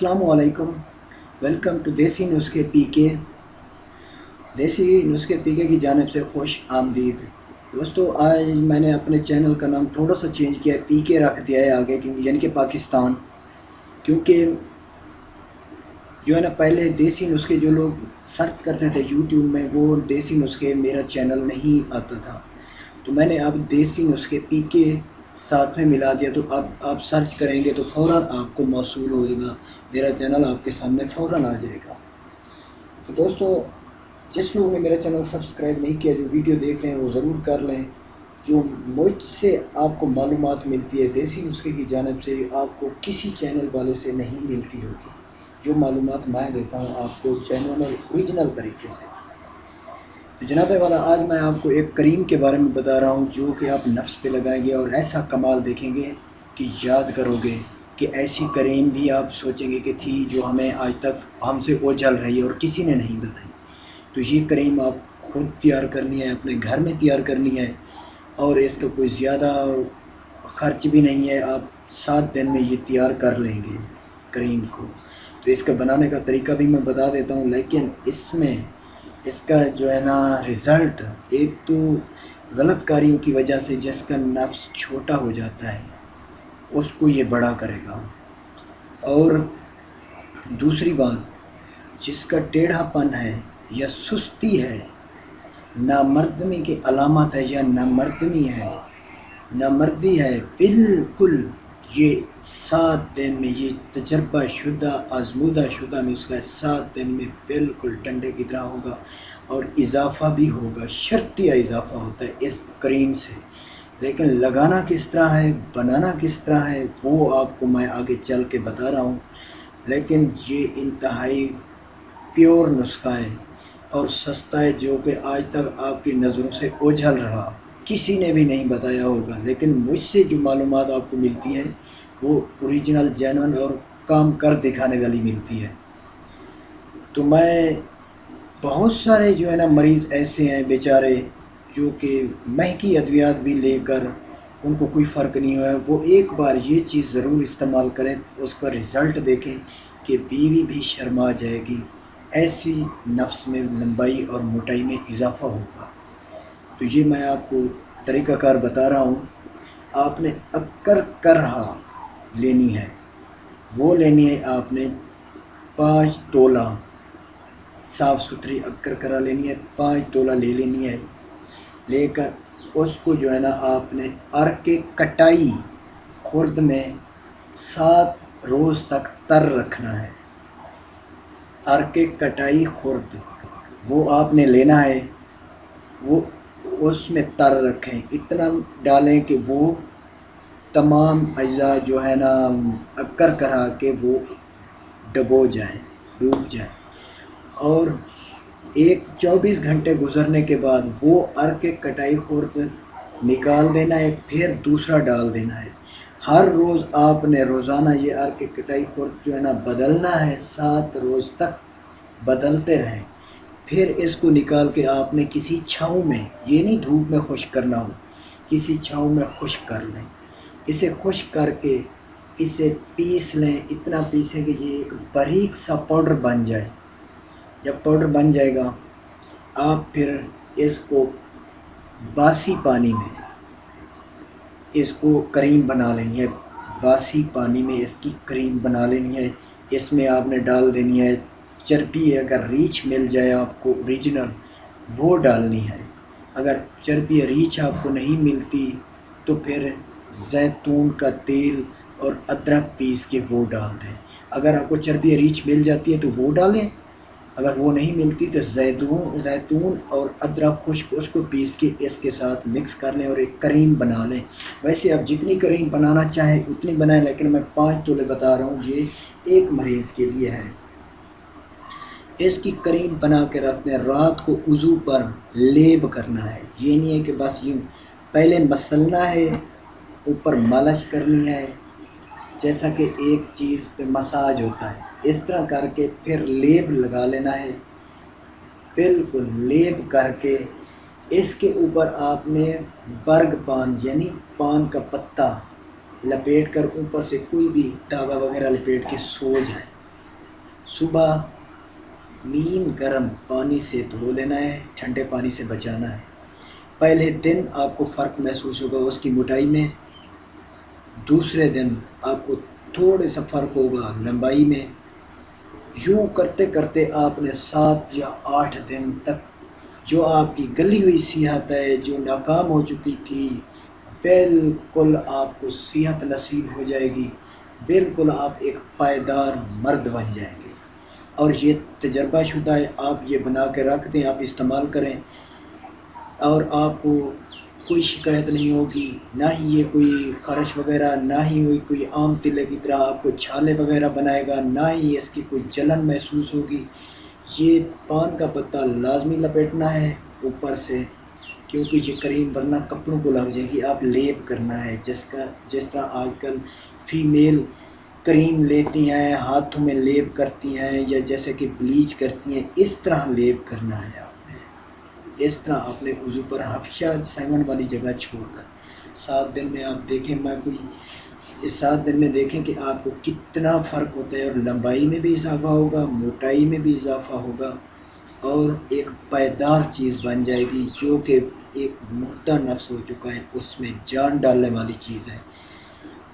अस्सलाम वालेकुम। Welcome to देसी नुस्खे पीके। देसी नुस्खे पीके की जानिब से खुश आमदीद। दोस्तों, आज मैंने अपने चैनल का नाम थोड़ा सा चेंज किया है, पीके रख दिया है आगे, यानी कि पाकिस्तान। क्योंकि जो है ना, पहले देसी नुस्खे जो लोग सर्च करते थे यूट्यूब में, वो देसी नुस्खे मेरा चैनल नहीं आता था। तो मैंने अब देसी नुस्खे पीके साथ में मिला दिया। तो अब आप सर्च करेंगे तो फ़ौरन आपको मौसूल हो जाएगा, मेरा चैनल आपके सामने फ़ौरन आ जाएगा। तो दोस्तों, जिस लोगों ने मेरा चैनल सब्सक्राइब नहीं किया, जो वीडियो देख रहे हैं वो ज़रूर कर लें। जो मुझसे आपको मालूमात मिलती है देसी नुस्खे की जानिब से, आपको किसी चैनल वाले से नहीं मिलती होगी। जो मालूमात मैं देता हूँ आपको जेन्युइन और ओरिजिनल तरीके से। तो जनाब वाला, आज मैं आपको एक करीम के बारे में बता रहा हूँ जो कि आप नफ्स पे लगाएंगे और ऐसा कमाल देखेंगे कि याद करोगे कि ऐसी करीम भी आप सोचेंगे कि थी, जो हमें आज तक हमसे ओझल रही है और किसी ने नहीं बताई। तो ये करीम आप खुद तैयार करनी है, अपने घर में तैयार करनी है, और इसका कोई ज़्यादा ख़र्च भी नहीं है। आप 7 दिन में ये तैयार कर लेंगे करीम को। तो इसका बनाने का तरीका भी मैं बता देता हूँ, लेकिन इसमें इसका जो है ना रिज़ल्ट, एक तो गलत कारियों की वजह से जिसका नफ्स छोटा हो जाता है उसको ये बड़ा करेगा, और दूसरी बात, जिसका टेढ़ापन है या सुस्ती है, नामर्दमी की अलामत है या नामर्दमी है, नामर्दी है, बिल्कुल ये 7 दिन में, ये तजर्बा शुदा आजमूदा शुदा नुस्खा 7 दिन में बिल्कुल डंडे की तरह होगा। और इजाफ़ा भी होगा, शर्तिया इजाफ़ा होता है इस करीम से। लेकिन लगाना किस तरह है, बनाना किस तरह है, वो आपको मैं आगे चल के बता रहा हूँ। लेकिन ये इंतहाई प्योर नुस्खा है और सस्ता है, जो कि आज तक आपकी नज़रों से ओझल रहा, किसी ने भी नहीं बताया होगा। लेकिन मुझसे जो मालूमात आपको मिलती है वो ओरिजिनल, जेन्युइन और काम कर दिखाने वाली मिलती है। तो मैं, बहुत सारे जो है ना मरीज़ ऐसे हैं बेचारे, जो कि महंगी अद्वियात भी लेकर उनको कोई फ़र्क नहीं हुआ है। वो एक बार ये चीज़ ज़रूर इस्तेमाल करें, उसका रिज़ल्ट देखें कि बीवी भी शर्मा जाएगी, ऐसी नफ्स में लंबाई और मोटाई में इजाफ़ा होगा। तो ये मैं आपको तरीक़ाकार बता रहा हूँ। आपने अक्कर करहा लेनी है, वो लेनी है आपने 5 तोला साफ़ सुथरी अक्कर करा लेनी है, 5 तोला ले लेनी है। लेकर उसको जो है ना आपने अर्के कटाई खुर्द में 7 रोज़ तक तर रखना है। अर्के कटाई खुर्द वो आपने लेना है, वो उसमें तर रखें, इतना डालें कि वो तमाम अज़ा जो है ना अक्कर करा के वो डबो जाए, डूब जाए। और 24 घंटे गुज़रने के बाद वो अर्के कटाई खुर्द निकाल देना है, फिर दूसरा डाल देना है। हर रोज़ आपने रोज़ाना ये अर्के कटाई खुर्द जो है ना बदलना है, 7 रोज़ तक बदलते रहें। फिर इसको निकाल के आपने किसी छाँव में, ये नहीं धूप में खुश्क करना हो, किसी छाँव में खुश्क कर लें। इसे खुश्क करके इसे पीस लें, इतना पीसें कि ये एक बारीक सा पाउडर बन जाए। जब पाउडर बन जाएगा, आप फिर इसको बासी पानी में इसको करीम बना लेनी है, बासी पानी में इसकी करीम बना लेनी है। इसमें आपने डाल देनी है चर्बी, अगर रीछ मिल जाए आपको ओरिजिनल, वो डालनी है। अगर चर्बी या रीछ आपको नहीं मिलती तो फिर जैतून का तेल और अदरक पीस के वो डाल दें। अगर आपको चर्बी या रीछ मिल जाती है तो वो डालें, अगर वो नहीं मिलती तो जैतून और अदरक खुश्क उसको पीस के इसके साथ मिक्स कर लें और एक करीम बना लें। वैसे आप जितनी करीम बनाना चाहें उतनी बनाएं, लेकिन मैं 5 तोले बता रहा हूँ, ये एक मरीज़ के लिए है। इसकी करीम बना के रखते हैं, रात को वज़ू पर लेप करना है। ये नहीं है कि बस यूँ पहले मसलना है, ऊपर मालिश करनी है, जैसा कि एक चीज़ पे मसाज होता है, इस तरह करके फिर लेप लगा लेना है। बिल्कुल लेप करके इसके ऊपर आपने बर्ग पान, यानी पान का पत्ता लपेट कर ऊपर से कोई भी धागा वगैरह लपेट के सो जाए। صبح نیم گرم پانی سے دھو لینا ہے، ٹھنڈے پانی سے بچانا ہے۔ پہلے دن آپ کو فرق محسوس ہوگا اس کی موٹائی میں، دوسرے دن آپ کو تھوڑے سا فرق ہوگا لمبائی میں۔ یوں کرتے کرتے آپ نے 7 یا 8 دن تک جو آپ کی گلی ہوئی صحت ہے، جو ناکام ہو چکی تھی، بالکل آپ کو صحت نصیب ہو جائے گی، بالکل آپ ایک پائیدار مرد بن جائیں گے۔ اور یہ تجربہ شدہ ہے، آپ یہ بنا کے رکھ دیں، آپ استعمال کریں، اور آپ کو کوئی شکایت نہیں ہوگی، نہ ہی یہ کوئی خارش وغیرہ، نہ ہی کوئی عام تلے کی طرح آپ کو چھالے وغیرہ بنائے گا، نہ ہی اس کی کوئی جلن محسوس ہوگی۔ یہ پان کا پتا لازمی لپیٹنا ہے اوپر سے، کیونکہ یہ کریم ورنہ کپڑوں کو لگ جائے گی۔ آپ لیپ کرنا ہے، جس طرح آج کل فیمیل کریم لیتی ہیں، ہاتھوں میں لیپ کرتی ہیں، یا جیسے کہ بلیچ کرتی ہیں، اس طرح لیپ کرنا ہے آپ نے۔ اس طرح اپنے وضو پر ہفشہ سیون والی جگہ چھوڑ کر 7 دن میں آپ دیکھیں، اس 7 دن میں دیکھیں کہ آپ کو کتنا فرق ہوتا ہے، اور لمبائی میں بھی اضافہ ہوگا، موٹائی میں بھی اضافہ ہوگا، اور ایک پائیدار چیز بن جائے گی، جو کہ ایک مردہ نفس ہو چکا ہے، اس میں جان ڈالنے والی چیز ہے۔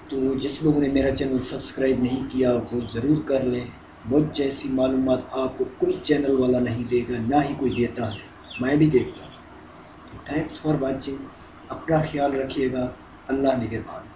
تو جس لوگوں نے میرا چینل سبسکرائب نہیں کیا وہ ضرور کر لیں۔ مجھ جیسی معلومات آپ کو کوئی چینل والا نہیں دے گا، نہ ہی کوئی دیتا ہے، میں بھی دیکھتا ہوں۔ تھینکس فار واچنگ، اپنا خیال رکھیے گا، اللہ نگہبان۔